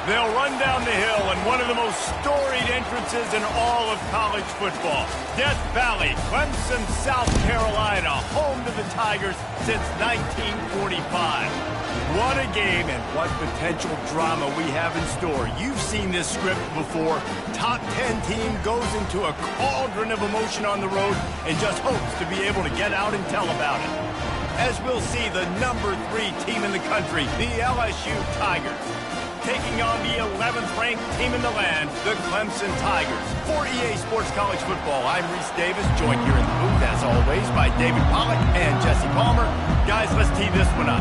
They'll run down the hill in one of the most storied entrances in all of college football. Death Valley, Clemson, South Carolina, home to the Tigers since 1945. What a game and what potential drama we have in store. You've seen this script before. Top 10 team goes into a cauldron of emotion on the road and just hopes to be able to get out and tell about it. As we'll see, the number 3 team in the country, the LSU Tigers, taking on the 11th-ranked team in the land, the Clemson Tigers. For EA Sports College Football, I'm Reese Davis, joined here in the booth, as always, by David Pollack and Jesse Palmer. Guys, let's tee this one up.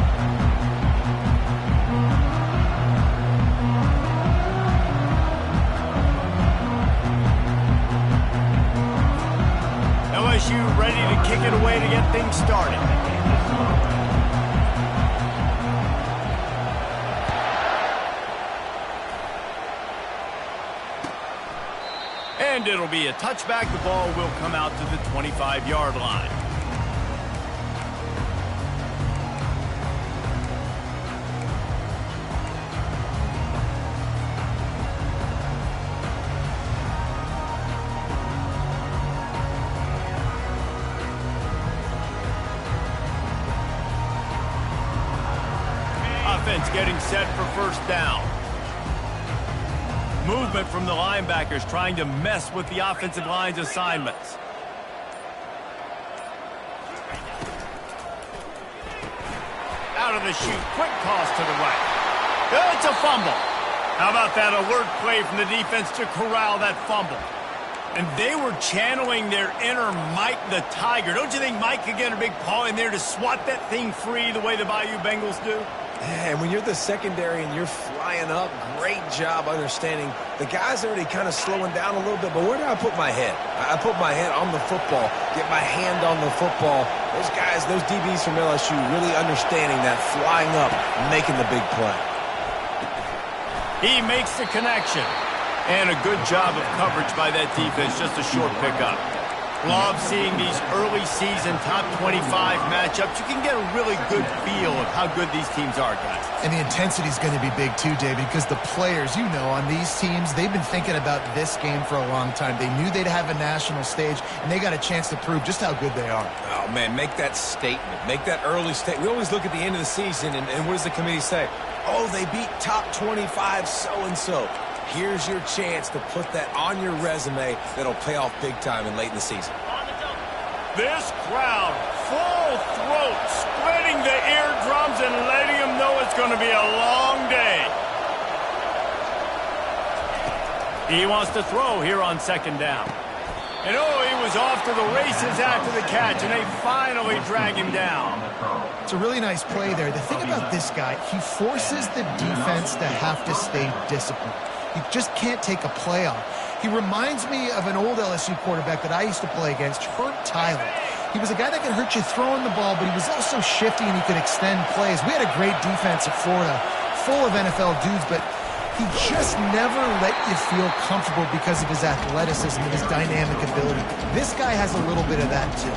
LSU ready to kick it away to get things started. And it'll be a touchback. The ball will come out to the 25-yard line. Offense getting set for first down. Movement from the linebackers trying to mess with the offensive line's assignments. Out of the chute, quick toss to the right. It's a fumble. How about that alert play from the defense to corral that fumble? And they were channeling their inner Mike the Tiger. Don't you think Mike could get a big paw in there to swat that thing free the way the Bayou Bengals do? Yeah, and when you're the secondary and you're flying up, great job understanding. The guy's already kind of slowing down a little bit, but where do I put my head? I put my head on the football, get my hand on the football. Those guys, those DBs from LSU really understanding that flying up, making the big play. He makes the connection. And a good job of coverage by that defense, just a short pickup. Love seeing these early season top 25 matchups. You can get a really good feel of how good these teams are, guys. And the intensity is going to be big too, David, because the players, you know, on these teams, they've been thinking about this game for a long time. They knew they'd have a national stage, and they got a chance to prove just how good they are. Oh, man, make that statement. Make that early statement. We always look at the end of the season, and what does the committee say? Oh, they beat top 25 so-and-so. Here's your chance to put that on your resume that'll pay off big time and late in the season. This crowd, full throat, splitting the eardrums and letting them know it's going to be a long day. He wants to throw here on second down. And he was off to the races after the catch, and they finally drag him down. It's a really nice play there. The thing about this guy, he forces the defense to have to stay disciplined. You just can't take a play off. He reminds me of an old LSU quarterback that I used to play against, Herb Tyler. He was a guy that could hurt you throwing the ball, but he was also shifty and he could extend plays. We had a great defense at Florida, full of NFL dudes, but he just never let you feel comfortable because of his athleticism and his dynamic ability. This guy has a little bit of that too.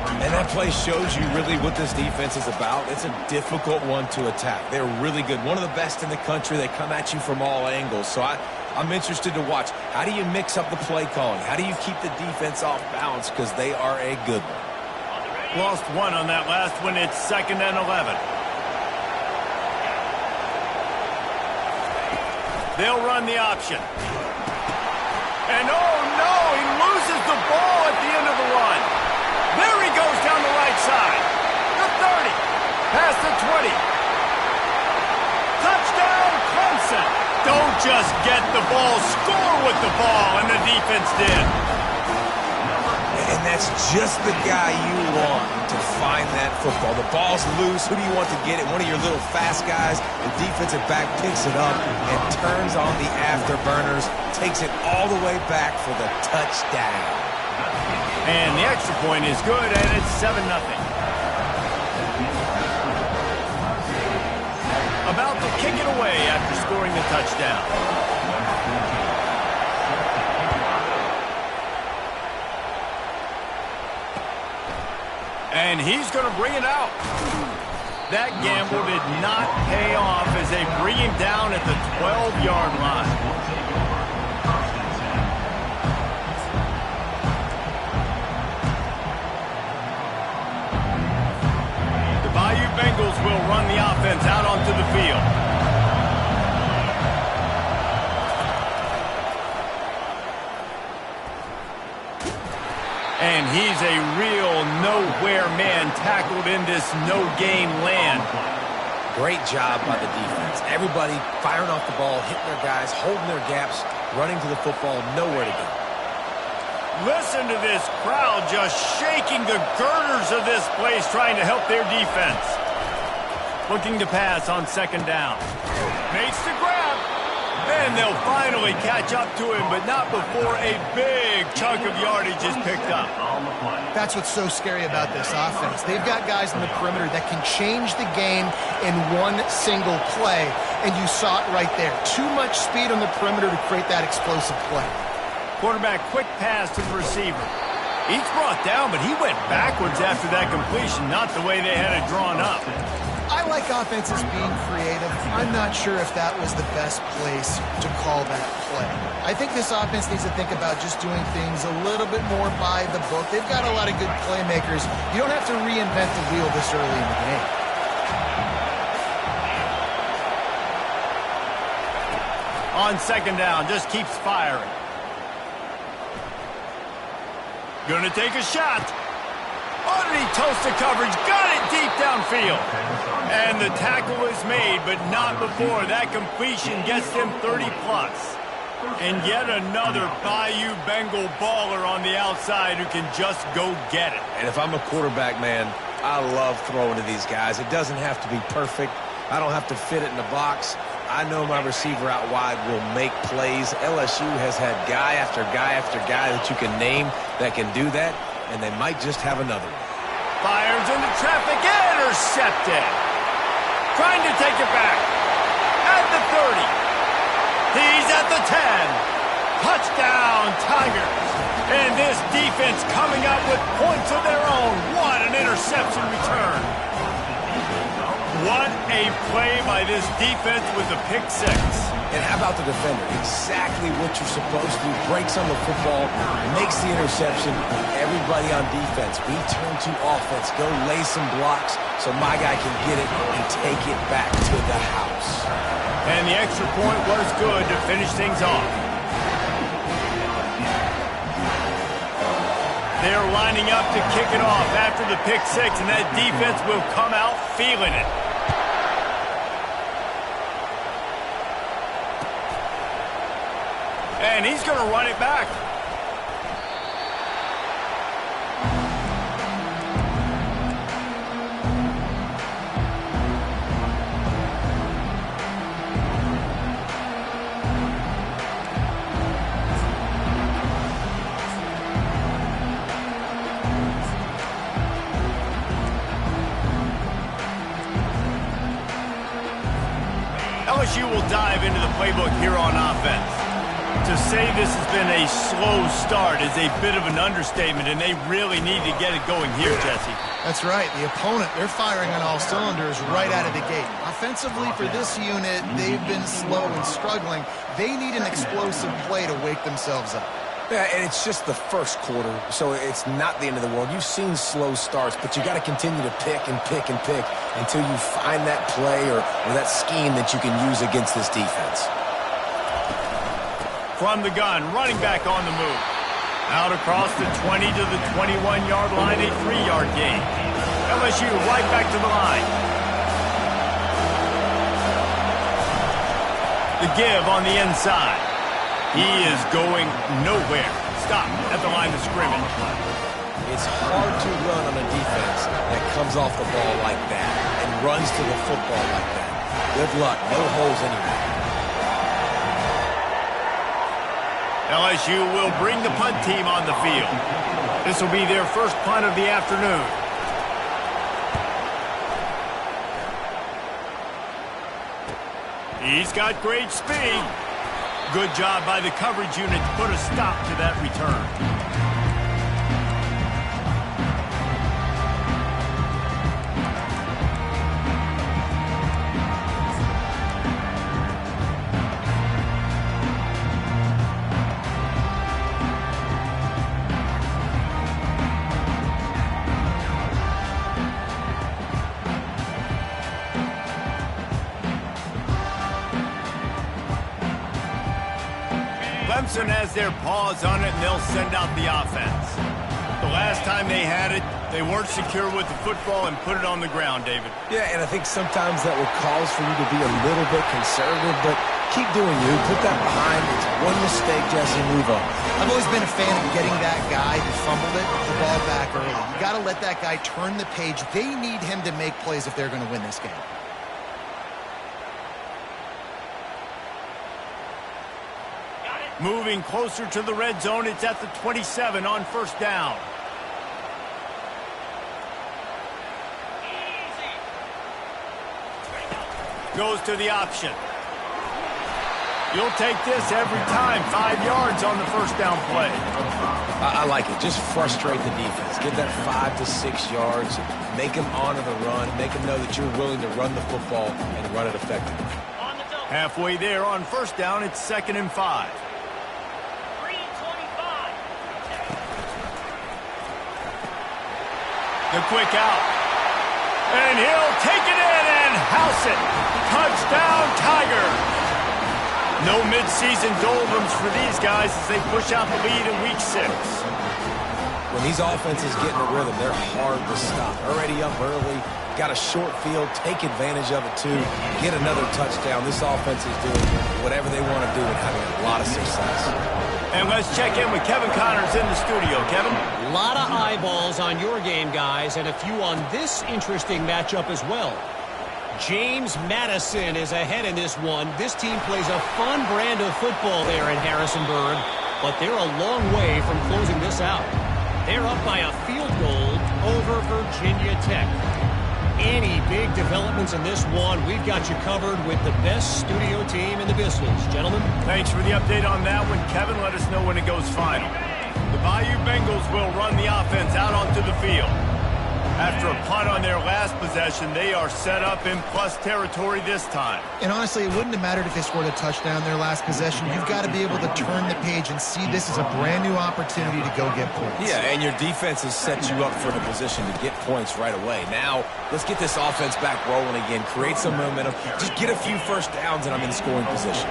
And that play shows you really what this defense is about. It's a difficult one to attack. They're really good. One of the best in the country. They come at you from all angles. So I'm interested to watch. How do you mix up the play calling? How do you keep the defense off balance? Because they are a good one. Lost one on that last one. It's 2nd and 11. They'll run the option. And oh no, he loses the ball at the end of the run. There he goes down the right side. The 30. Past the 20. Touchdown, Clemson. Don't just get the ball, score with the ball, and the defense did. And that's just the guy you want to find that football. The ball's loose. Who do you want to get it? One of your little fast guys. The defensive back picks it up and turns on the afterburners, takes it all the way back for the touchdown. And the extra point is good, and it's 7-0. About to kick it away after scoring the touchdown. And he's going to bring it out. That gamble did not pay off as they bring him down at the 12-yard line. The Bayou Bengals will run the offense out onto the field. And he's a real nowhere man tackled in this no-gain land. Great job by the defense. Everybody firing off the ball, hitting their guys, holding their gaps, running to the football, nowhere to go. Listen to this crowd just shaking the girders of this place trying to help their defense. Looking to pass on second down. Makes the grab. And they'll finally catch up to him, but not before a big chunk of yardage is picked up. That's what's so scary about this offense. They've got guys in the perimeter that can change the game in one single play, and you saw it right there. Too much speed on the perimeter to create that explosive play. Quarterback quick pass to the receiver. He's brought down, but he went backwards after that completion, not the way they had it drawn up. I like offenses being creative. I'm not sure if that was the best place to call that play. I think this offense needs to think about just doing things a little bit more by the book. They've got a lot of good playmakers. You don't have to reinvent the wheel this early in the game. On second down, just keeps firing. Gonna take a shot. Underneath toasted coverage, got it deep downfield. And the tackle is made, but not before that completion gets them 30-plus. And yet another Bayou Bengal baller on the outside who can just go get it. And if I'm a quarterback, man, I love throwing to these guys. It doesn't have to be perfect. I don't have to fit it in the box. I know my receiver out wide will make plays. LSU has had guy after guy after guy that you can name that can do that, and they might just have another one. Fires into traffic, intercepted. Trying to take it back. At the 30. He's at the 10. Touchdown, Tigers. And this defense coming up with points of their own. What an interception return. What a play by this defense with the pick six. And how about the defender? Exactly what you're supposed to. Breaks on the football, makes the interception. Everybody on defense, we turn to offense. Go lay some blocks so my guy can get it and take it back to the house. And the extra point was good to finish things off. They're lining up to kick it off after the pick six, and that defense will come out feeling it. And he's going to run it back. LSU will dive into the playbook here on offense. To say this has been a slow start is a bit of an understatement, and they really need to get it going here, Jesse. That's right. The opponent, they're firing on all cylinders right out of the gate. Offensively, for this unit, they've been slow and struggling. They need an explosive play to wake themselves up. Yeah, and it's just the first quarter, so it's not the end of the world. You've seen slow starts, but you got to continue to pick and pick and pick until you find that play or that scheme that you can use against this defense. From the gun, running back on the move. Out across the 20 to the 21-yard line, a 3-yard gain. LSU right back to the line. The give on the inside. He is going nowhere. Stop at the line of scrimmage. It's hard to run on a defense that comes off the ball like that and runs to the football like that. Good luck. No holes anywhere. LSU will bring the punt team on the field. This will be their first punt of the afternoon. He's got great speed. Good job by the coverage unit to put a stop to that return. Clemson has their paws on it, and they'll send out the offense. The last time they had it, they weren't secure with the football and put it on the ground, David. Yeah, and I think sometimes that will cause for you to be a little bit conservative, but keep doing you. Put that behind. It's one mistake, Jesse, move on. I've always been a fan of getting that guy who fumbled it, the ball back early. You got to let that guy turn the page. They need him to make plays if they're going to win this game. Moving closer to the red zone, it's at the 27 on first down. Goes to the option. You'll take this every time. 5 yards on the first down play. I like it. Just frustrate the defense. Get that 5 to 6 yards. Make them honor the run. Make them know that you're willing to run the football and run it effectively. Halfway there on first down, it's 2nd and 5. The quick out. And he'll take it in and house it. Touchdown, Tigers. No midseason doldrums for these guys as they push out the lead in Week 6. When these offenses get in a rhythm, they're hard to stop. Already up early, got a short field, take advantage of it too, get another touchdown. This offense is doing whatever they want to do and having a lot of success. And let's check in with Kevin Connors in the studio. Kevin? A lot of eyeballs on your game, guys, and a few on this interesting matchup as well. James Madison is ahead in this one. This team plays a fun brand of football there in Harrisonburg, but they're a long way from closing this out. They're up by a field goal over Virginia Tech. Any big developments in this one, we've got you covered with the best studio team in the business. Gentlemen. Thanks for the update on that one, Kevin. Let us know when it goes final. The Bayou Bengals will run the offense out onto the field. After a punt on their last possession, they are set up in plus territory this time. And honestly, it wouldn't have mattered if they scored a touchdown their last possession. You've got to be able to turn the page and see this as a brand new opportunity to go get points. Yeah, and your defense has set you up for the position to get points right away. Now, let's get this offense back rolling again. Create some momentum. Just get a few first downs, and I'm in scoring position.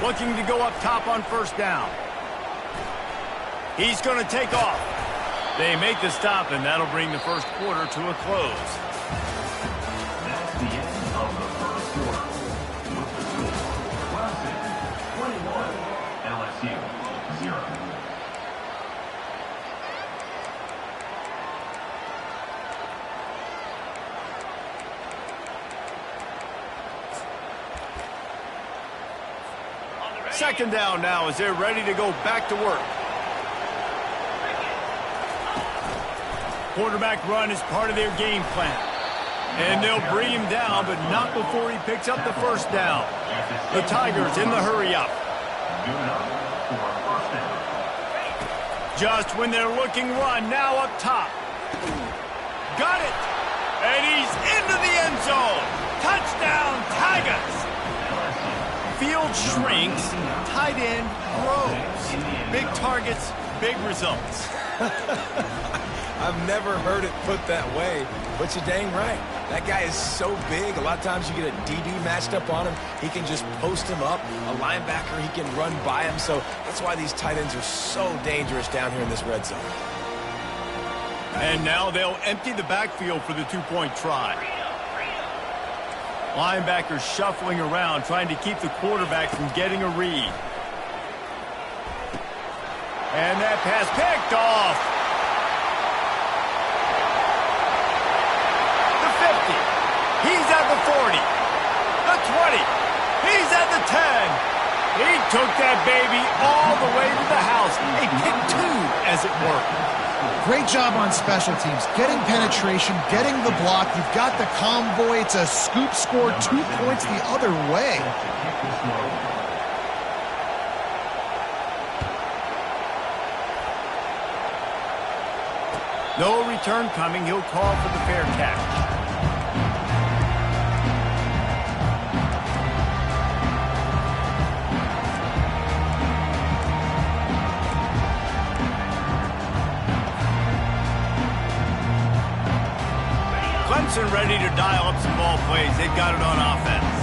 Looking to go up top on first down. He's going to take off. They make the stop, and that'll bring the first quarter to a close. That's the end of the first quarter. Clemson 21, LSU 0. Second down now as they're ready to go back to work. Quarterback run is part of their game plan. And they'll bring him down, but not before he picks up the first down. The Tigers in the hurry-up. Just when they're looking run, now up top. Got it! And he's into the end zone. Touchdown, Tigers! Field shrinks, tight end grows. Big targets, big results. I've never heard it put that way, but you're dang right. That guy is so big. A lot of times you get a DB matched up on him. He can just post him up. A linebacker, he can run by him. So that's why these tight ends are so dangerous down here in this red zone. And now they'll empty the backfield for the two-point try. Linebackers shuffling around, trying to keep the quarterback from getting a read. And that pass picked off. The 50. He's at the 40. The 20. He's at the 10. He took that baby all the way to the house. A pick two, as it were. Great job on special teams. Getting penetration, getting the block. You've got the convoy. It's a scoop score, 2 points the other way. No return coming. He'll call for the fair catch. Clemson ready to dial up some ball plays. They've got it on offense.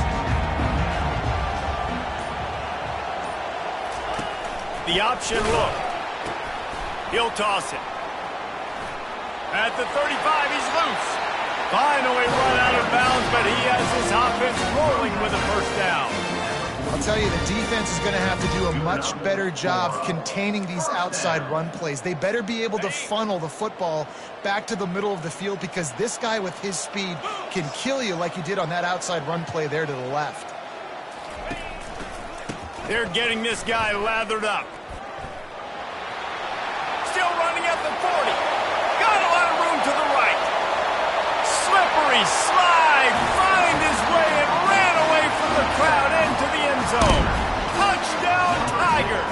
The option look. He'll toss it. At the 35, he's loose. Finally run out of bounds, but he has his offense rolling with a first down. I'll tell you, the defense is going to have to do a much better job containing these outside run plays. They better be able to funnel the football back to the middle of the field because this guy with his speed can kill you like he did on that outside run play there to the left. They're getting this guy lathered up. Still running at the 40. Got a lot of room to the right. Slippery slide. Find his way and ran away from the crowd into the end zone. Touchdown, Tiger.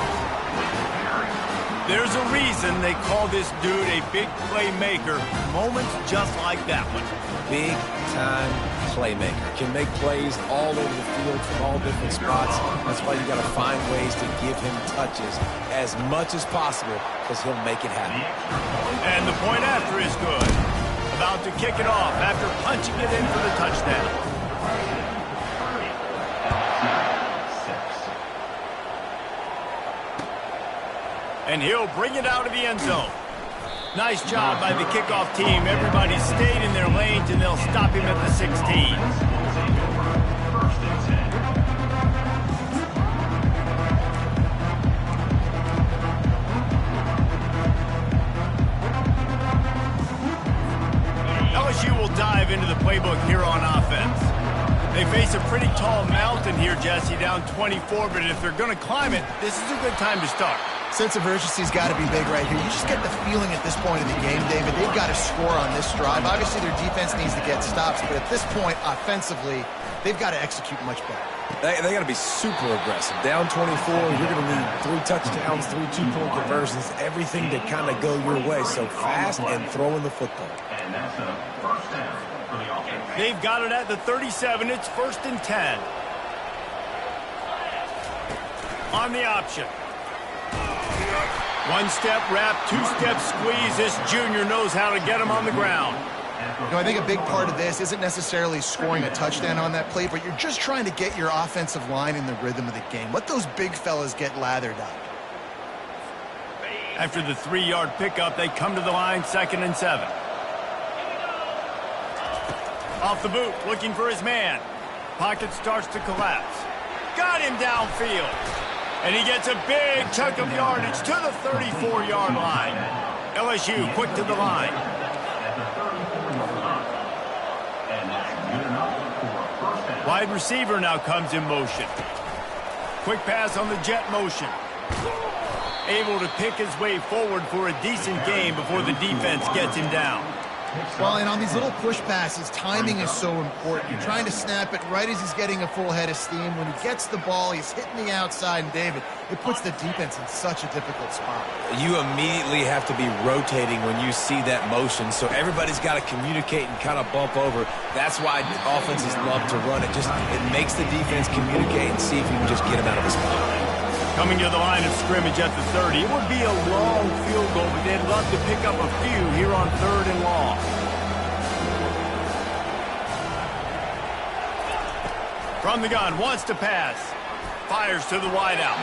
There's a reason they call this dude a big playmaker. Moments just like that one. Big time playmaker. Can make plays all over the field from all different spots. That's why you got to find ways to give him touches as much as possible because he'll make it happen. And the point after is good. About to kick it off after punching it in for the touchdown. And he'll bring it out of the end zone. Nice job by the kickoff team. Everybody stayed in their lanes, and they'll stop him at the 16. LSU will dive into the playbook here on offense. They face a pretty tall mountain here, Jesse, down 24, but if they're going to climb it, this is a good time to start. Sense of urgency's got to be big right here. You just get the feeling at this point in the game, David, they've got to score on this drive. Obviously, their defense needs to get stops, but at this point, offensively, they've got to execute much better. They got to be super aggressive. Down 24, you're going to need 3 touchdowns, 3 two-point conversions, everything to kind of go your way. So fast and throwing the football. And that's a first down for the offense. They've got it at the 37. It's 1st and 10. On the option. 1-step wrap, 2-step squeeze. This junior knows how to get him on the ground. You know, I think a big part of this isn't necessarily scoring a touchdown on that play, but you're just trying to get your offensive line in the rhythm of the game. Let those big fellas get lathered up. After the 3-yard pickup, they come to the line, 2nd and 7. Off the boot, looking for his man. Pocket starts to collapse. Got him downfield. And he gets a big chunk of yardage to the 34-yard line. LSU quick to the line. Wide receiver now comes in motion. Quick pass on the jet motion. Able to pick his way forward for a decent gain before the defense gets him down. Well, and on these little push passes, timing is so important. You're trying to snap it right as he's getting a full head of steam. When he gets the ball, he's hitting the outside, and David, it puts the defense in such a difficult spot. You immediately have to be rotating when you see that motion, so everybody's got to communicate and kind of bump over. That's why offenses love to run it. It makes the defense communicate and see if you can just get him out of the spot. Coming to the line of scrimmage at the 30. It would be a long field goal, but they'd love to pick up a few here on 3rd and long. From the gun, wants to pass. Fires to the wideout.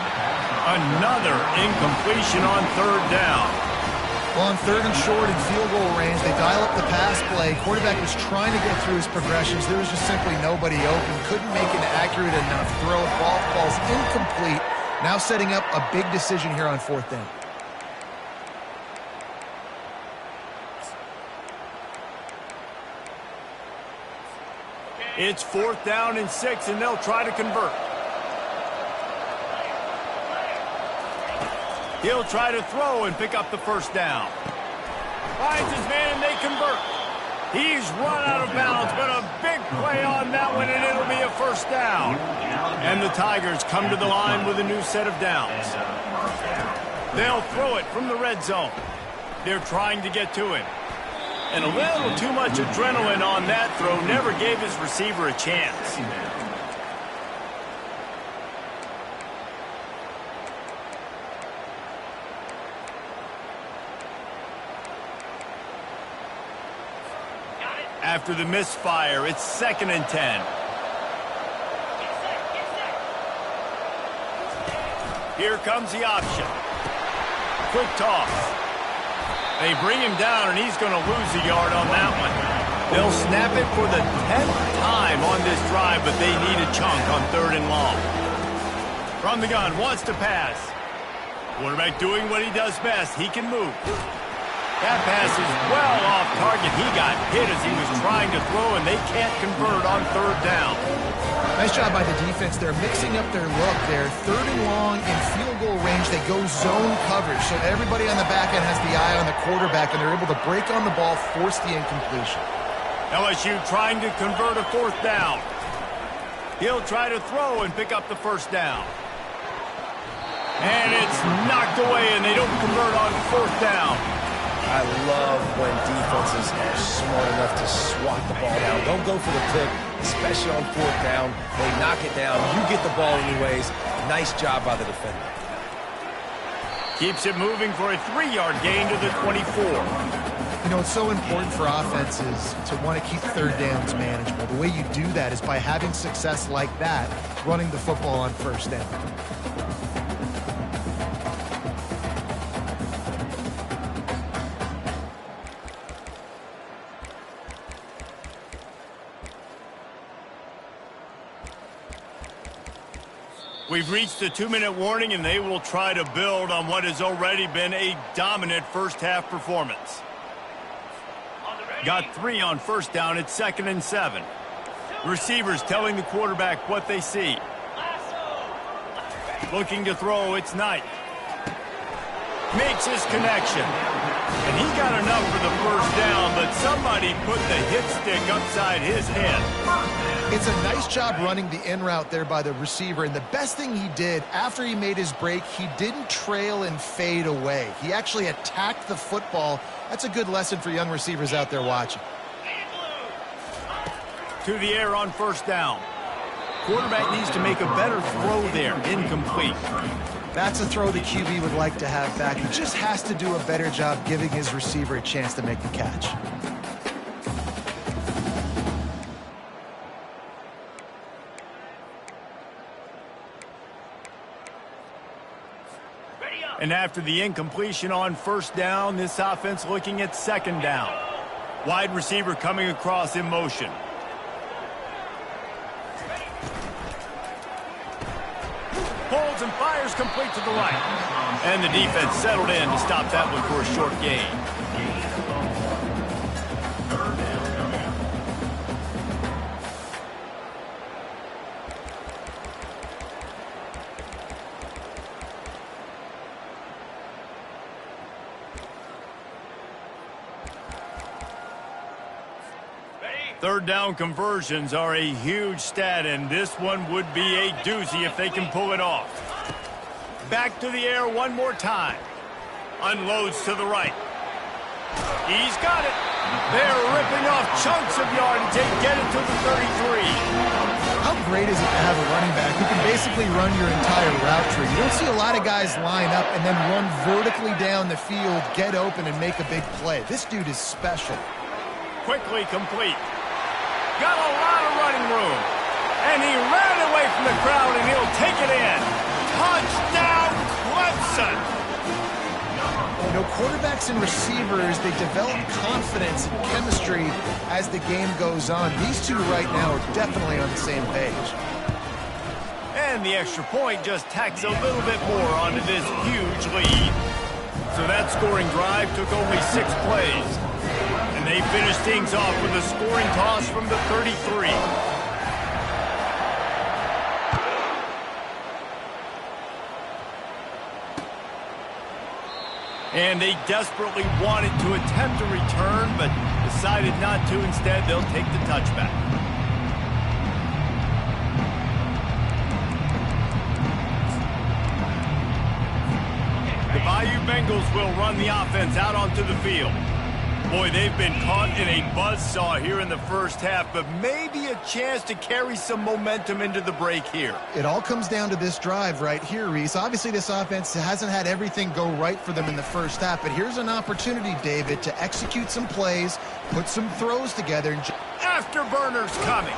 Another incompletion on 3rd down. Well, on 3rd and short in field goal range, they dial up the pass play. Quarterback was trying to get through his progressions. There was just simply nobody open. Couldn't make an accurate enough throw. Ball falls incomplete. Now setting up a big decision here on 4th down. It's 4th down and 6, and they'll try to convert. He'll try to throw and pick up the 1st down. Finds his man, and they convert. He's run out of bounds, but a big play on that one, and it'll be a 1st down. And the Tigers come to the line with a new set of downs. They'll throw it from the red zone. They're trying to get to him. And a little too much adrenaline on that throw never gave his receiver a chance. After the misfire, it's 2nd and 10. Here comes the option. Quick toss. They bring him down, and he's going to lose a yard on that one. They'll snap it for the 10th time on this drive, but they need a chunk on 3rd and long. From the gun, wants to pass. Quarterback doing what he does best. He can move. That pass is well off target. He got hit as he was trying to throw, and they can't convert on 3rd down. Nice job by the defense. They're mixing up their look there. 3rd and long in field goal range. They go zone coverage, so everybody on the back end has the eye on the quarterback, and they're able to break on the ball, force the incompletion. LSU trying to convert a 4th down. He'll try to throw and pick up the 1st down. And it's knocked away, and they don't convert on 4th down. I love when defenses are smart enough to swat the ball down. Don't go for the pick, especially on 4th down. They knock it down. You get the ball anyways. Nice job by the defender. Keeps it moving for a 3-yard gain to the 24. You know, it's so important for offenses to want to keep 3rd downs manageable. The way you do that is by having success like that, running the football on 1st down. We've reached the 2-minute warning, and they will try to build on what has already been a dominant first-half performance. Got 3 on 1st down. It's 2nd and 7. Receivers telling the quarterback what they see. Looking to throw, it's Knight. Makes his connection. And he got enough for the 1st down, but somebody put the hit stick upside his head. It's a nice job running the in route there by the receiver, and the best thing he did after he made his break, he didn't trail and fade away. He actually attacked the football. That's a good lesson for young receivers out there watching. To the air on 1st down. Quarterback needs to make a better throw there. Incomplete. That's a throw the QB would like to have back. He just has to do a better job giving his receiver a chance to make the catch. And after the incompletion on 1st down, this offense looking at 2nd down. Wide receiver coming across in motion. Holds and fires complete to the right. And the defense settled in to stop that one for a short gain. Third down conversions are a huge stat, and this one would be a doozy if they can pull it off. Back to the air one more time. Unloads to the right. He's got it. They're ripping off chunks of yardage. They get it to the 33. How great is it to have a running back who can basically run your entire route tree? You don't see a lot of guys line up and then run vertically down the field, get open, and make a big play. This dude is special. Quickly complete. Got a lot of running room. And he ran away from the crowd, and he'll take it in. Touchdown, Clemson! You know, quarterbacks and receivers, they develop confidence and chemistry as the game goes on. These two right now are definitely on the same page. And the extra point just tacks a little bit more onto this huge lead. So that scoring drive took only 6 plays. And they finished things off with a scoring toss from the 33. And they desperately wanted to attempt a return, but decided not to. Instead, they'll take the touchback. The Bayou Bengals will run the offense out onto the field. Boy, they've been caught in a buzzsaw here in the first half, but maybe a chance to carry some momentum into the break here. It all comes down to this drive right here, Reese. Obviously, this offense hasn't had everything go right for them in the first half, but here's an opportunity, David, to execute some plays, put some throws together. Afterburners coming.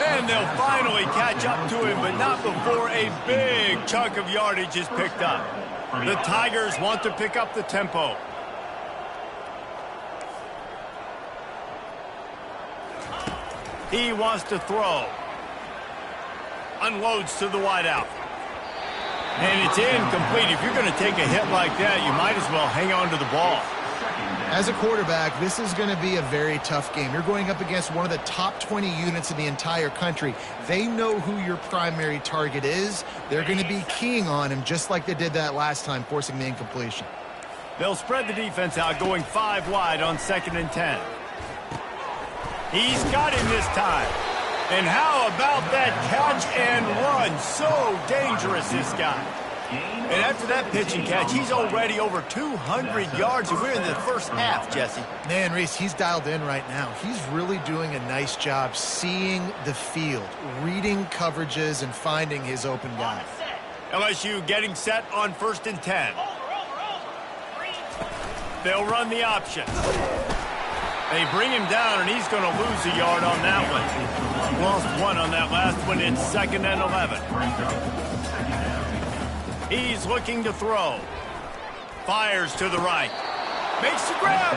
And they'll finally catch up to him, but not before a big chunk of yardage is picked up. The Tigers want to pick up the tempo. He wants to throw. Unloads to the wideout. And it's incomplete. If you're going to take a hit like that, you might as well hang on to the ball. As a quarterback, this is going to be a very tough game. You're going up against one of the top 20 units in the entire country. They know who your primary target is. They're going to be keying on him just like they did that last time, forcing the incompletion. They'll spread the defense out, going 5 wide on 2nd and 10. He's got him this time. And how about that catch and run? So dangerous, this guy. And after that pitch and catch, he's already over 200 yards, and we're in the first half, Jesse. Man, Reese, he's dialed in right now. He's really doing a nice job seeing the field, reading coverages, and finding his open guy. LSU getting set on 1st and 10. They'll run the option. They bring him down, and he's going to lose a yard on that one. Lost 1 on that last one in 2nd and 11. He's looking to throw. Fires to the right. Makes the grab.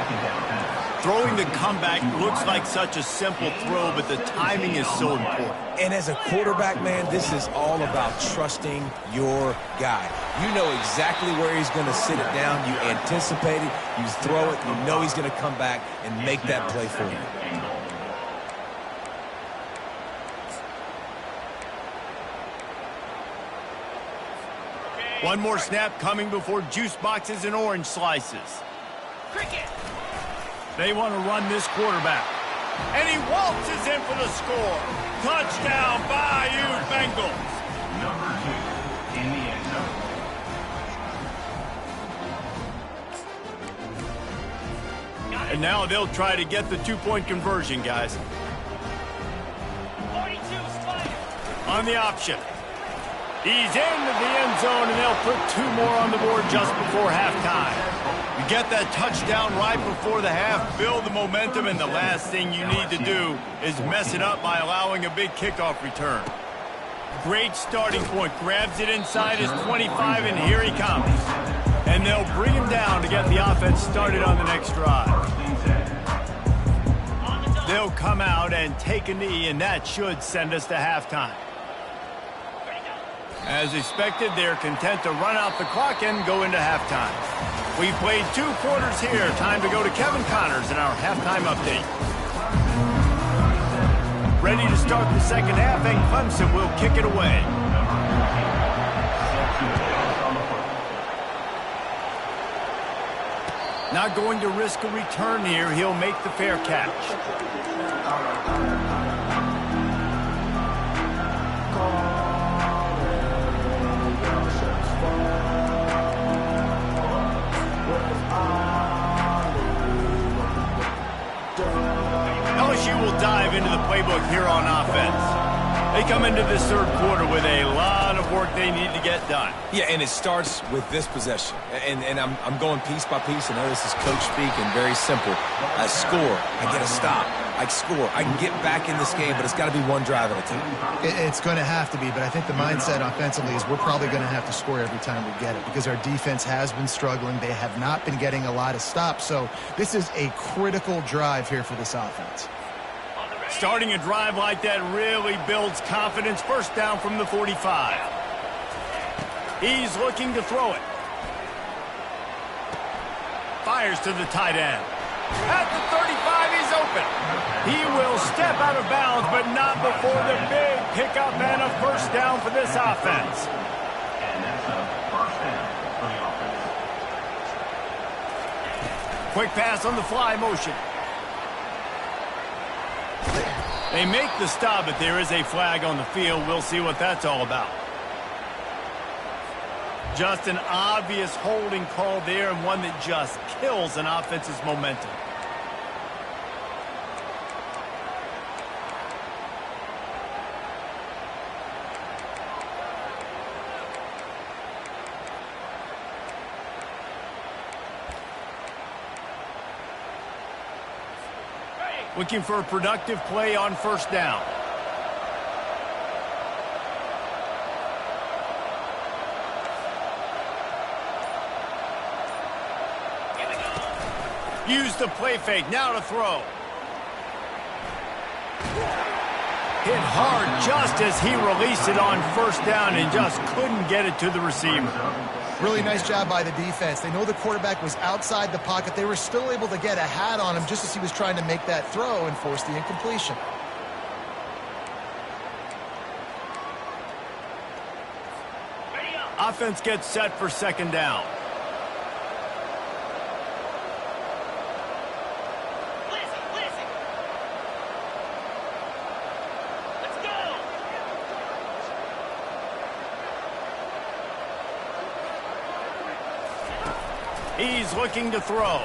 Throwing the comeback looks like such a simple throw, but the timing is so important. And as a quarterback, man, this is all about trusting your guy. You know exactly where he's going to sit it down. You anticipate it. You throw it. You know he's going to come back and make that play for you. One more snap coming before juice boxes and orange slices. Cricket. They want to run this quarterback. And he waltzes in for the score. Touchdown, Bayou Bengals. Number 2 in the end zone. And now they'll try to get the 2-point conversion, guys. 42 On the option. He's into the end zone, and they'll put 2 more on the board just before halftime. You get that touchdown right before the half, build the momentum, and the last thing you need to do is mess it up by allowing a big kickoff return. Great starting point. Grabs it inside his 25, and here he comes. And they'll bring him down to get the offense started on the next drive. They'll come out and take a knee, and that should send us to halftime. As expected, they're content to run out the clock and go into halftime. We've played 2 quarters here. Time to go to Kevin Connors in our halftime update. Ready to start the second half, and Clemson will kick it away. Not going to risk a return here. He'll make the fair catch. LSU will dive into the playbook here on offense. They come into this third quarter with a lot of work they need to get done. Yeah, and it starts with this possession. And I'm going piece by piece. I know this is coach speak and very simple. I score. I get a stop. I score. I can get back in this game, but it's got to be one drive at a time. It's going to have to be, but I think the mindset offensively is we're probably going to have to score every time we get it because our defense has been struggling. They have not been getting a lot of stops, so this is a critical drive here for this offense. Starting a drive like that really builds confidence. First down from the 45. He's looking to throw it. Fires to the tight end. At the 35, he's open. He will step out of bounds, but not before the big pickup and a first down for this offense. And that's a first down for the offense. Quick pass on the fly motion. They make the stop, but there is a flag on the field. We'll see what that's all about. Just an obvious holding call there, and one that just kills an offense's momentum. Looking for a productive play on first down. Use the play fake. Now to throw. Hit hard just as he released it on first down and just couldn't get it to the receiver. Really nice job by the defense. They know the quarterback was outside the pocket. They were still able to get a hat on him just as he was trying to make that throw and force the incompletion. Offense gets set for second down. He's looking to throw.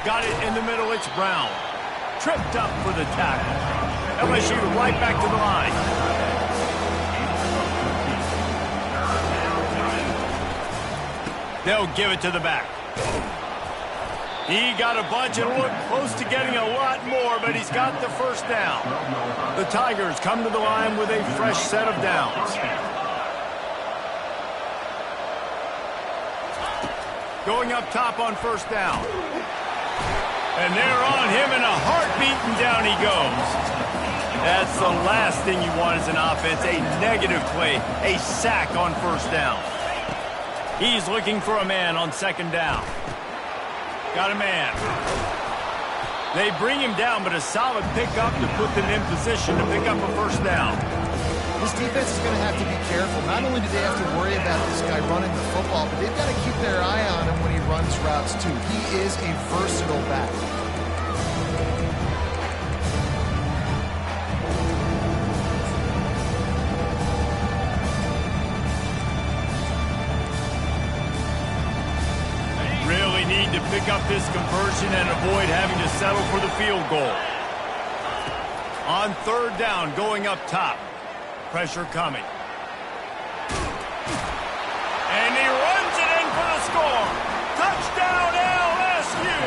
Got it in the middle. It's Brown. Tripped up for the tackle. LSU right back to the line. They'll give it to the back. He got a bunch and looked close to getting a lot more, but he's got the first down. The Tigers come to the line with a fresh set of downs. Going up top on first down. And they're on him in a heartbeat, and down he goes. That's the last thing you want as an offense, a negative play, a sack on first down. He's looking for a man on second down. Got a man. They bring him down, but a solid pickup to put them in position to pick up a first down. This defense is going to have to be careful. Not only do they have to worry about this guy running the football, but they've got to keep their eye on him when he runs routes too. He is a versatile back. Really need to pick up this conversion and avoid having to settle for the field goal. On third down, going up top. Pressure coming. And he runs it in for the score. Touchdown, LSU!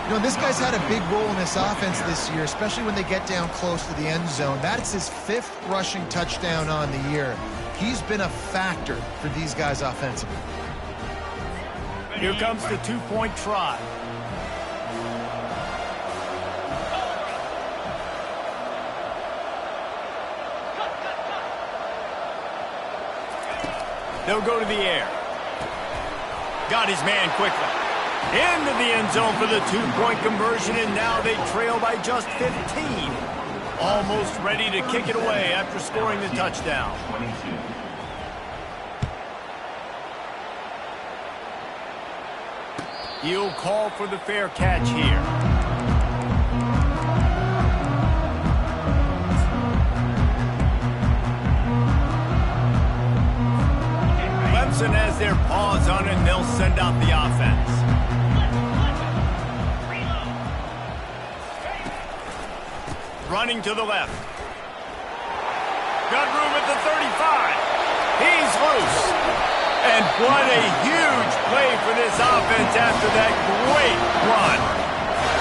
You know, this guy's had a big role in this offense this year, especially when they get down close to the end zone. That's his 5th rushing touchdown on the year. He's been a factor for these guys offensively. Here comes the two-point try. They'll go to the air. Got his man quickly. Into the end zone for the two-point conversion, and now they trail by just 15. Almost ready to kick it away after scoring the touchdown. He'll call for the fair catch here. Clemson has their paws on it, and they'll send out the offense. Running to the left. Got room at the 35. He's loose. And what a huge play for this offense after that great run.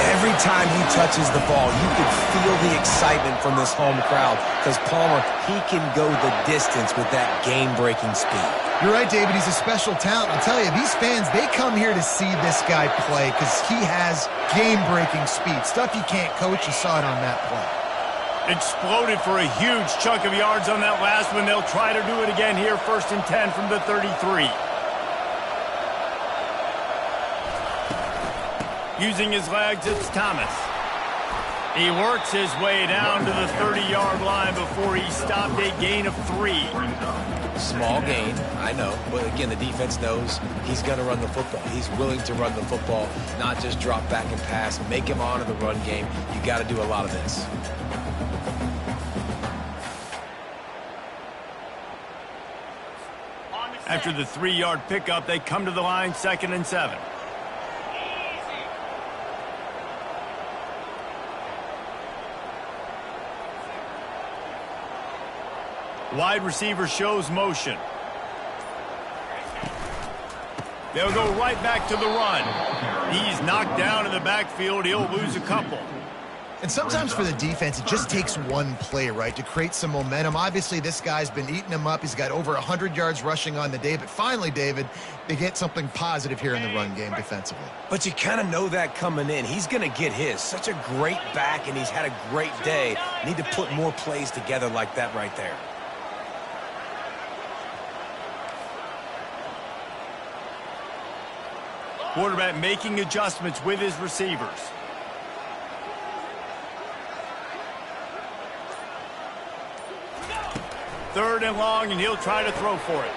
Every time he touches the ball, you can feel the excitement from this home crowd because Palmer, he can go the distance with that game-breaking speed. You're right, David. He's a special talent. I'll tell you, these fans, they come here to see this guy play because he has game-breaking speed. Stuff you can't coach. You saw it on that play. Exploded for a huge chunk of yards on that last one. They'll try to do it again here, 1st and 10 from the 33. Using his legs, it's Thomas. He works his way down to the 30-yard line before he stopped, a gain of 3. Small gain, I know. But again, the defense knows he's going to run the football. He's willing to run the football, not just drop back and pass. Make him honor the run game. You got to do a lot of this. After the 3-yard pickup, they come to the line, 2nd and 7. Wide receiver shows motion. They'll go right back to the run. He's knocked down in the backfield. He'll lose a couple. And sometimes for the defense, it just takes one play, right, to create some momentum. Obviously, this guy's been eating them up. He's got over 100 yards rushing on the day. But finally, David, they get something positive here in the run game defensively. But you kind of know that coming in. He's going to get his. Such a great back, and he's had a great day. Need to put more plays together like that right there. Quarterback making adjustments with his receivers. Third and long, and he'll try to throw for it.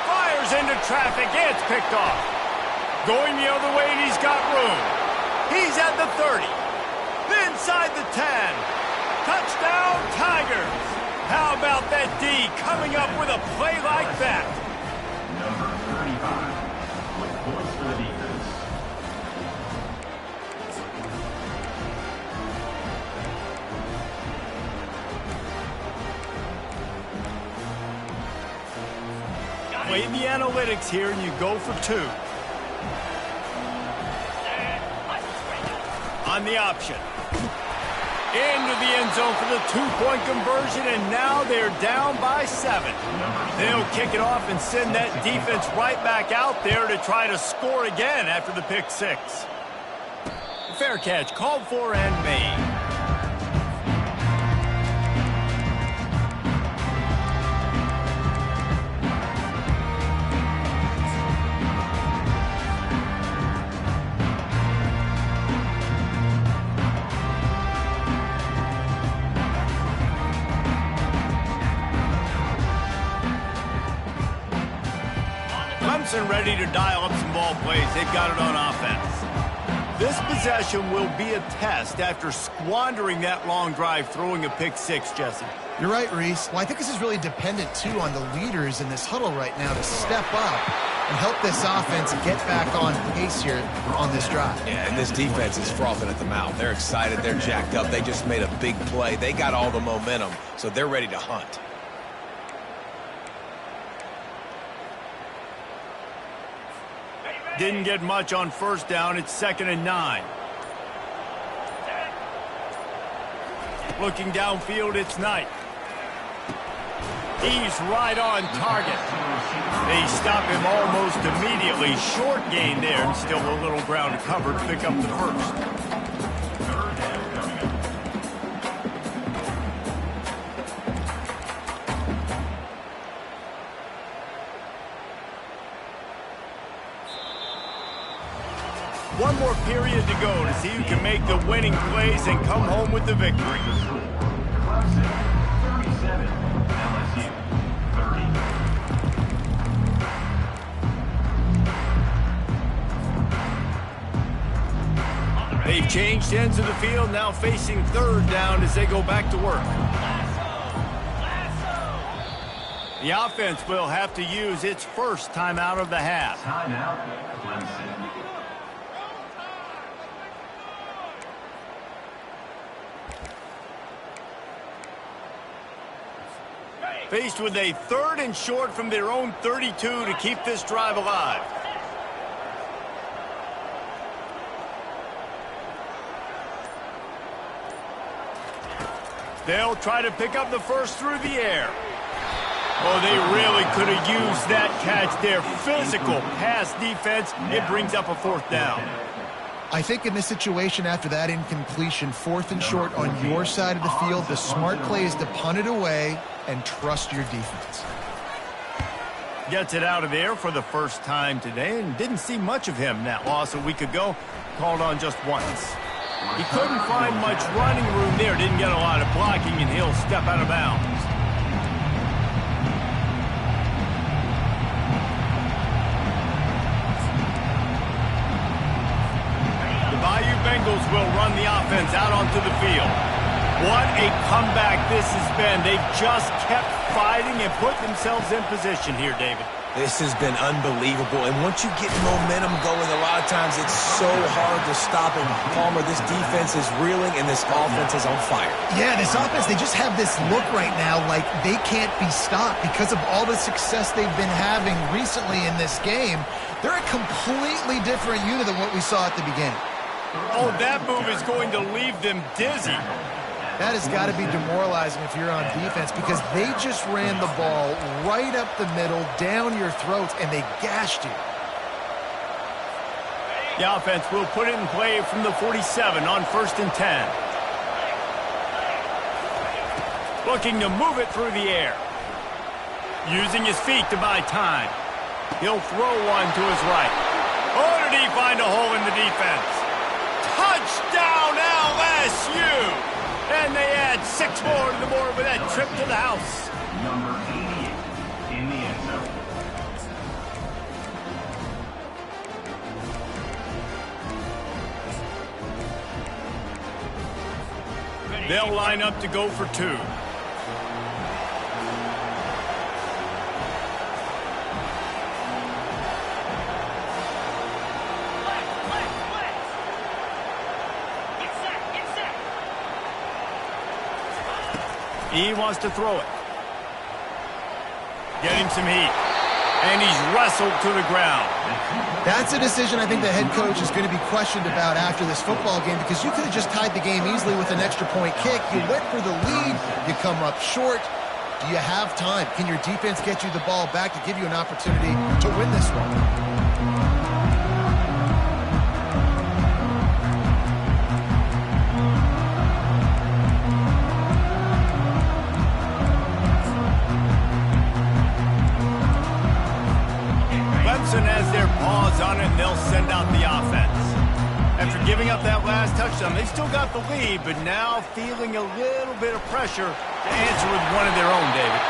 Fires into traffic. It's picked off. Going the other way, and he's got room. He's at the 30. Inside the 10. Touchdown, Tigers. How about that D coming up with a play like that? Number 35, with points for the defense. Play the analytics here, and you go for 2. On the option. Into the end zone for the 2-point conversion, and now they're down by 7. They'll kick it off and send that defense right back out there to try to score again after the pick 6. Fair catch called for and made. Ready to dial up some ball plays. They've got it on offense. This possession will be a test after squandering that long drive, throwing a pick 6, Jesse. You're right, Reese. Well, I think this is really dependent, too, on the leaders in this huddle right now to step up and help this offense get back on pace here on this drive. Yeah, and this defense is frothing at the mouth. They're excited. They're jacked up. They just made a big play. They got all the momentum, so they're ready to hunt. Didn't get much on first down. It's 2nd and 9. Looking downfield, it's Knight. He's right on target. They stop him almost immediately. Short gain there, and still a little ground to cover to pick up the first. One more period to go to see who can make the winning plays and come home with the victory. 37, LSU 30. They've changed ends of the field, now facing 3rd down as they go back to work. The offense will have to use its first timeout of the half. Timeout, Clemson. Faced with a 3rd and short from their own 32 to keep this drive alive. They'll try to pick up the first through the air. Oh, they really could have used that catch there. Physical pass defense. It brings up a 4th down. I think in this situation, after that incompletion, 4th and short on your side of the field, the smart play is to punt it away and trust your defense. Gets it out of there for the first time today, and didn't see much of him. That loss a week ago, called on just once. He couldn't find much running room there, didn't get a lot of blocking, and he'll step out of bounds. Bengals will run the offense out onto the field. What a comeback this has been. They've just kept fighting and put themselves in position here, David. This has been unbelievable, and once you get momentum going, a lot of times it's so hard to stop it. Palmer, this defense is reeling, and this offense is on fire. Yeah, this offense, they just have this look right now like they can't be stopped because of all the success they've been having recently in this game. They're a completely different unit than what we saw at the beginning. Oh, that move is going to leave them dizzy. That has got to be demoralizing if you're on defense because they just ran the ball right up the middle, down your throats, and they gashed you. The offense will put it in play from the 47 on 1st and 10. Looking to move it through the air. Using his feet to buy time. He'll throw one to his right. Oh, did he find a hole in the defense? Touchdown, LSU! And they add 6 more to the board with that trip to the house. Number 88 in the end zone. They'll line up to go for 2. He wants to throw it. Getting some heat. And he's wrestled to the ground. That's a decision I think the head coach is going to be questioned about after this football game because you could have just tied the game easily with an extra point kick. You went for the lead. You come up short. Do you have time? Can your defense get you the ball back to give you an opportunity to win this one? Has their paws on it, and they'll send out the offense. After giving up that last touchdown, they still got the lead, but now feeling a little bit of pressure to answer with one of their own, David.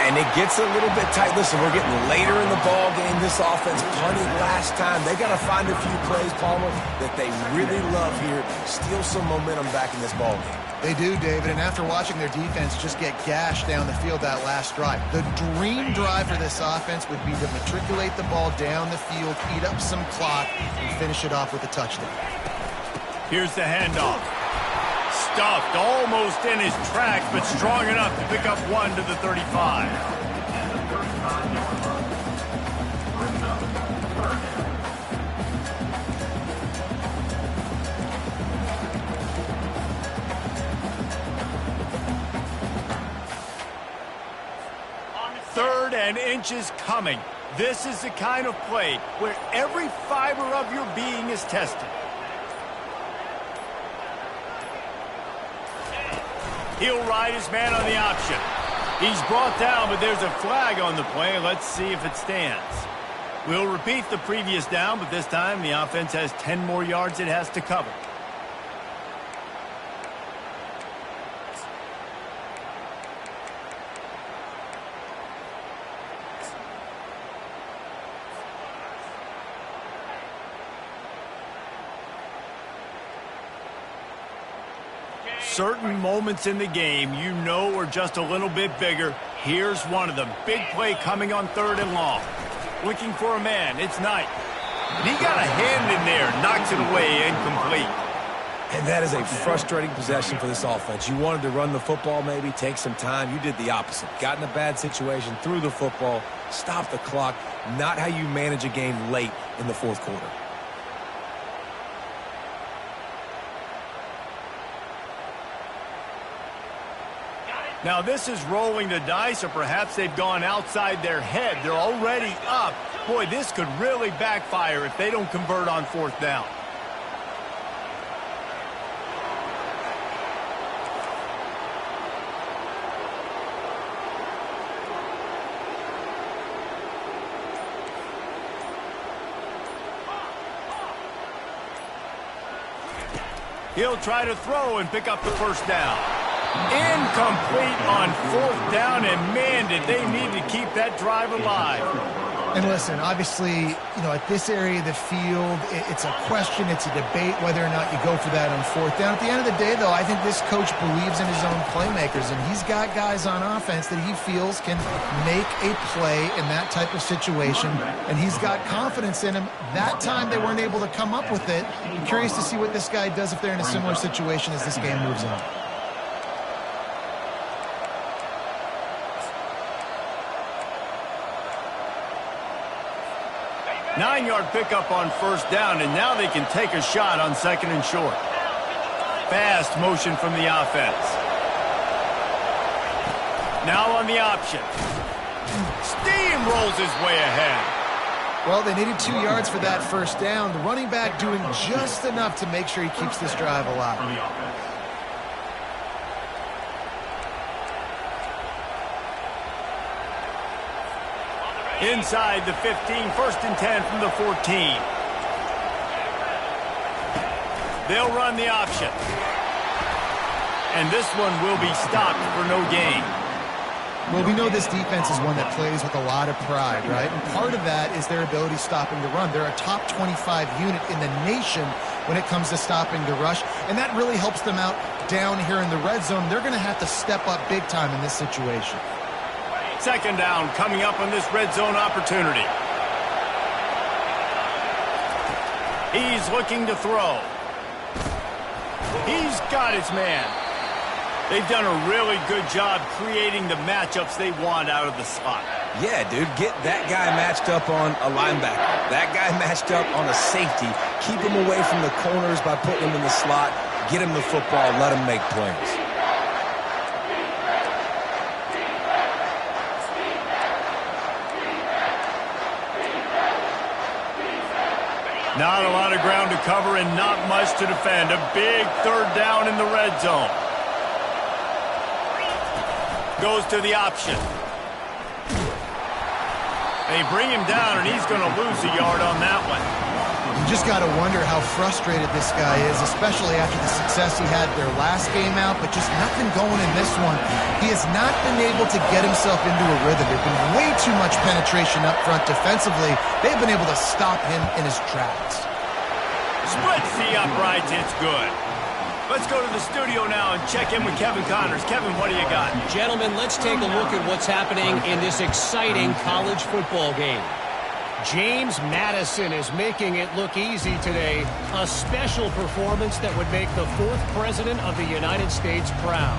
And it gets a little bit tight. Listen, we're getting later in the ball game. This offense punted last time. They got to find a few plays, Palmer, that they really love here. Steal some momentum back in this ball game. They do, David, and after watching their defense just get gashed down the field that last drive, the dream drive for this offense would be to matriculate the ball down the field, eat up some clock, and finish it off with a touchdown. Here's the handoff. Stuffed almost in his tracks, but strong enough to pick up 1 to the 35. Third and inches coming. This is the kind of play where every fiber of your being is tested. He'll ride his man on the option. He's brought down, but there's a flag on the play. Let's see if it stands. We'll repeat the previous down, but this time the offense has 10 more yards it has to cover. Certain moments in the game you know are just a little bit bigger. Here's one of them. Big play coming on 3rd and long. Looking for a man. It's Knight. He got a hand in there. Knocks it away. Incomplete. And that is a frustrating possession for this offense. You wanted to run the football, maybe take some time. You did the opposite. Got in a bad situation, threw the football, stopped the clock. Not how you manage a game late in the 4th quarter. Now this is rolling the dice, or perhaps they've gone outside their head. They're already up. Boy, this could really backfire if they don't convert on 4th down. He'll try to throw and pick up the 1st down. Incomplete on 4th down, and man, did they need to keep that drive alive. And listen, obviously, at this area of the field, it's a question, it's a debate whether or not you go for that on 4th down. At the end of the day, though, I think this coach believes in his own playmakers, and he's got guys on offense that he feels can make a play in that type of situation, and he's got confidence in him. That time they weren't able to come up with it. I'm curious to see what this guy does if they're in a similar situation as this game moves on. 9-yard pickup on first down, and now they can take a shot on 2nd and short. Fast motion from the offense. Now on the option. Steamrolls his way ahead. Well, they needed 2 yards for that first down. The running back doing just enough to make sure he keeps this drive alive. For the offense. Inside the 15, 1st and 10 from the 14. They'll run the option. And this one will be stopped for no gain. Well, we know this defense is one that plays with a lot of pride, right? And part of that is their ability stopping the run. They're a top 25 unit in the nation when it comes to stopping the rush, and that really helps them out down here in the red zone. They're going to have to step up big time in this situation. 2nd down coming up on this red zone opportunity. He's looking to throw. He's got his man. They've done a really good job creating the matchups they want out of the slot. Yeah, dude, get that guy matched up on a linebacker. That guy matched up on a safety. Keep him away from the corners by putting him in the slot. Get him the football. Let him make plays. Not a lot of ground to cover and not much to defend. A big 3rd down in the red zone. Goes to the option. They bring him down, and he's going to lose a yard on that one. You just got to wonder how frustrated this guy is, especially after the success he had their last game out, but just nothing going in this one. He has not been able to get himself into a rhythm. There's been way too much penetration up front defensively. They've been able to stop him in his tracks. Splits the uprights. It's good. Let's go to the studio now and check in with Kevin Connors. Kevin, what do you got? Gentlemen, let's take a look at what's happening in this exciting college football game. James Madison is making it look easy today. A special performance that would make the 4th president of the United States proud.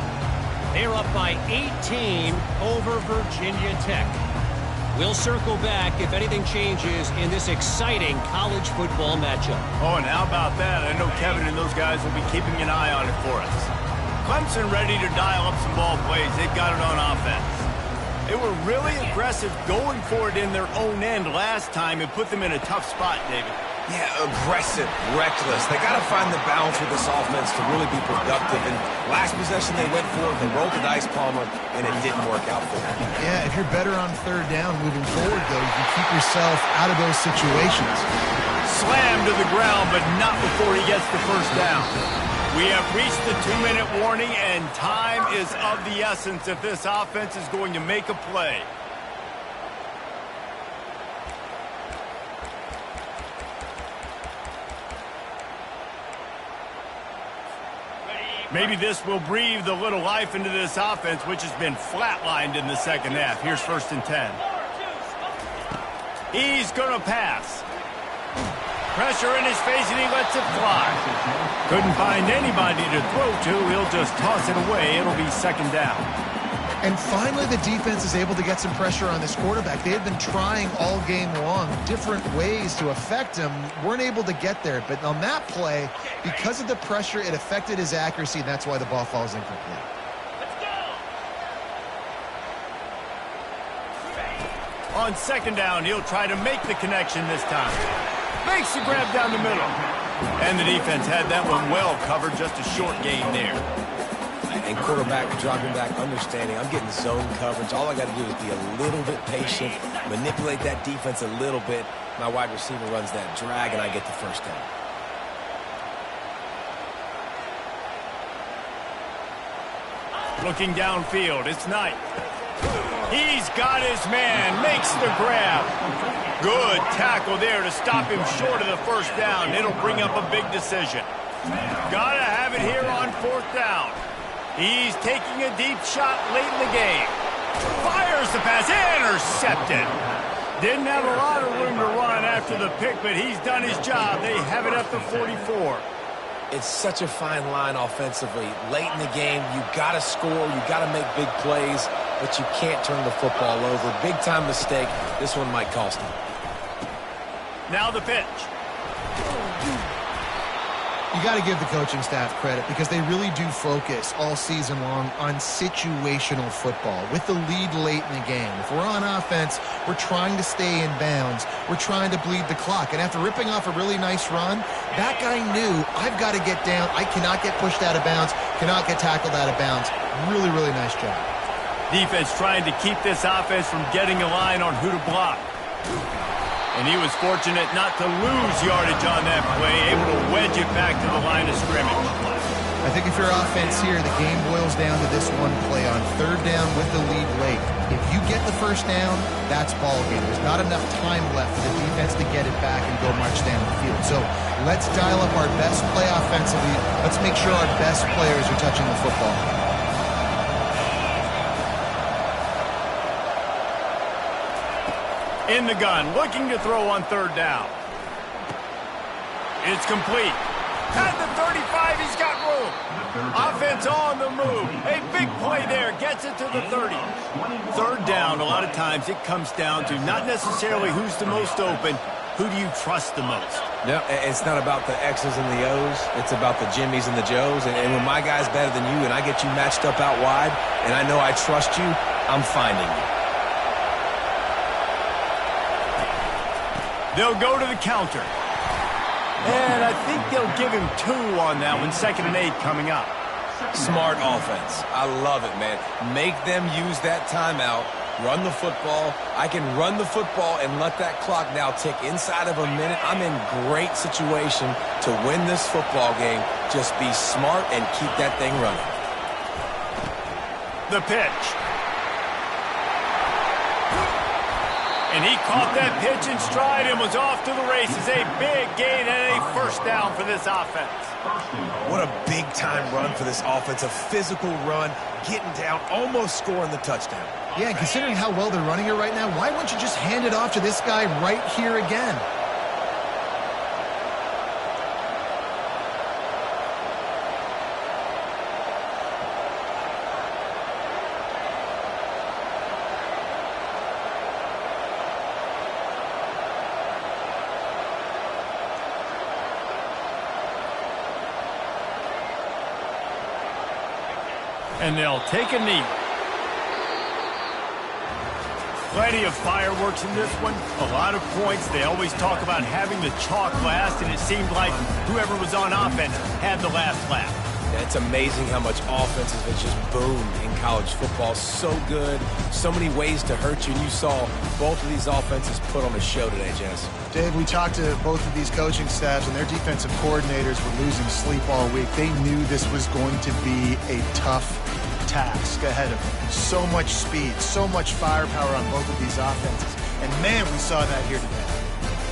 They're up by 18 over Virginia Tech. We'll circle back if anything changes in this exciting college football matchup. Oh, and how about that? I know Kevin and those guys will be keeping an eye on it for us. Clemson ready to dial up some ball plays. They've got it on offense. They were really aggressive going for it in their own end last time and put them in a tough spot, David. Yeah, aggressive, reckless. They got to find the balance with this offense to really be productive. And last possession they went for it, they rolled the dice, Palmer, and it didn't work out for them. Yeah, if you're better on 3rd down moving forward, though, you can keep yourself out of those situations. Slammed to the ground, but not before he gets the first down. We have reached the 2-minute warning, and time is of the essence if this offense is going to make a play. Maybe this will breathe a little life into this offense, which has been flatlined in the 2nd half. Here's 1st and 10. He's going to pass. Pressure in his face, and he lets it fly. Couldn't find anybody to throw to. He'll just toss it away. It'll be 2nd down. And finally, the defense is able to get some pressure on this quarterback. They had been trying all game long different ways to affect him. Weren't able to get there. But on that play, because of the pressure, it affected his accuracy, and that's why the ball falls incomplete. On 2nd down, he'll try to make the connection this time. Makes the grab down the middle. And the defense had that one well covered. Just a short gain there. And quarterback dropping back, understanding I'm getting zone coverage. All I got to do is be a little bit patient, manipulate that defense a little bit. My wide receiver runs that drag, and I get the first down. Looking downfield, it's Knight. He's got his man, makes the grab. Good tackle there to stop him short of the first down. It'll bring up a big decision. Gotta have it here on 4th down. He's taking a deep shot late in the game. Fires the pass, intercepted. Didn't have a lot of room to run after the pick, but he's done his job. They have it at the 44. It's such a fine line offensively. Late in the game, you got to score, you got to make big plays, but you can't turn the football over. Big-time mistake. This one might cost him. Now the pitch. You got to give the coaching staff credit because they really do focus all season long on situational football with the lead late in the game. If we're on offense, we're trying to stay in bounds. We're trying to bleed the clock. And after ripping off a really nice run, that guy knew, I've got to get down. I cannot get pushed out of bounds, cannot get tackled out of bounds. Really, really nice job. Defense trying to keep this offense from getting a line on who to block. And he was fortunate not to lose yardage on that play, able to wedge it back to the line of scrimmage. I think if you're offense here, the game boils down to this one play on third down with the lead late. If you get the first down, that's ball game. There's not enough time left for the defense to get it back and go march down the field. So let's dial up our best play offensively. Let's make sure our best players are touching the football. In the gun, looking to throw on third down. It's complete. At the 35, he's got room. Offense on the move. A big play there. Gets it to the 30. Third down, a lot of times it comes down to not necessarily who's the most open, who do you trust the most? Yeah, it's not about the X's and the O's. It's about the Jimmies and the Joes. And when my guy's better than you and I get you matched up out wide and I know I trust you, I'm finding you. They'll go to the counter. And I think they'll give him 2 on that one. 2nd and 8 coming up. Smart offense. I love it, man. Make them use that timeout. Run the football. I can run the football and let that clock now tick inside of a minute. I'm in great situation to win this football game. Just be smart and keep that thing running. The pitch. And he caught that pitch in stride and was off to the races. A big gain and a first down for this offense. What a big-time run for this offense. A physical run, getting down, almost scoring the touchdown. Yeah, and considering how well they're running it right now, why wouldn't you just hand it off to this guy right here again? And they'll take a knee. Plenty of fireworks in this one. A lot of points. They always talk about having the chalk last, and it seemed like whoever was on offense had the last laugh. Yeah, it's amazing how much offenses have just boomed in college football. So good. So many ways to hurt you. And you saw both of these offenses put on a show today, Jess. Dave, we talked to both of these coaching staffs, and their defensive coordinators were losing sleep all week. They knew this was going to be a tough task ahead of them. So much speed, so much firepower on both of these offenses. And, man, we saw that here today.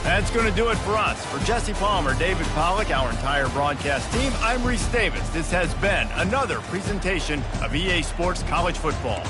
That's going to do it for us. For Jesse Palmer, David Pollack, our entire broadcast team, I'm Reese Davis. This has been another presentation of EA Sports College Football.